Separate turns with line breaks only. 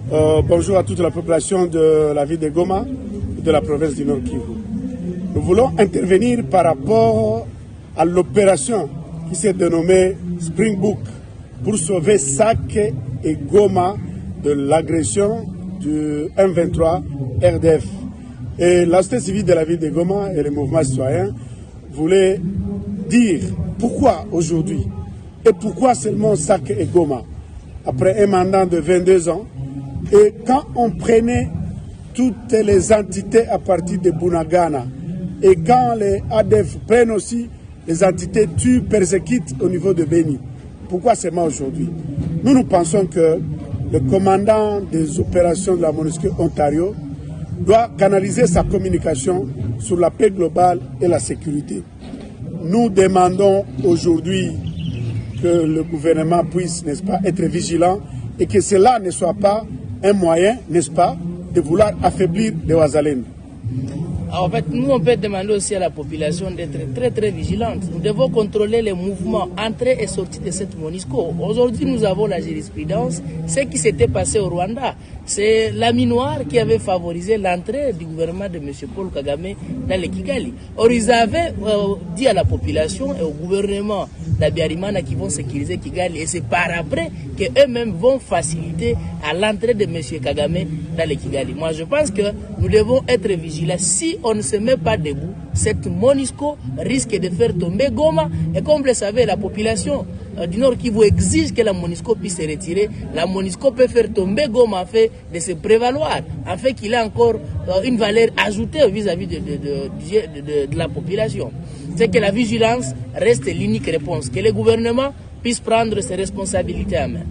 Bonjour à toute la population de la ville de Goma et de la province du Nord Kivu. Nous voulons intervenir par rapport à l'opération qui s'est dénommée Springbok pour sauver Sake et Goma de l'agression du M23 RDF. Et la société civile de la ville de Goma et les mouvements citoyens voulaient dire pourquoi aujourd'hui et pourquoi seulement Sake et Goma après un mandat de 22 ans. Et quand on prenait toutes les entités à partir de Bunagana et quand les ADF prennent aussi les entités tuent, persécutent au niveau de Beni, pourquoi seulement aujourd'hui? Nous pensons que le commandant des opérations de la MONUSCO Ontario doit canaliser sa communication sur la paix globale et la sécurité. Nous demandons aujourd'hui que le gouvernement puisse, n'est-ce pas, être vigilant et que cela ne soit pas un moyen, n'est-ce pas, de vouloir affaiblir les Ouazalènes.
En fait, nous, on peut demander aussi à la population d'être très, très vigilante. Nous devons contrôler les mouvements, entrée et sortie de cette MONUSCO. Aujourd'hui, nous avons la jurisprudence. Ce qui s'était passé au Rwanda, c'est l'ami noir qui avait favorisé l'entrée du gouvernement de M. Paul Kagame dans les Kigali. Or, ils avaient dit à la population et au gouvernement d'Abiyarimana qui vont sécuriser Kigali. Et c'est par après qu'eux-mêmes vont faciliter à l'entrée de M. Kagame dans les Kigali. Moi, je pense que nous devons être vigilants. Si on ne se met pas debout, cette MONUSCO risque de faire tomber Goma. Et comme vous le savez, la population du Nord Kivu exige que la MONUSCO puisse se retirer. La MONUSCO peut faire tomber Goma en fait de se prévaloir, en fait qu'il a encore une valeur ajoutée vis-à-vis de la population. C'est que la vigilance reste l'unique réponse, que le gouvernement puisse prendre ses responsabilités en main.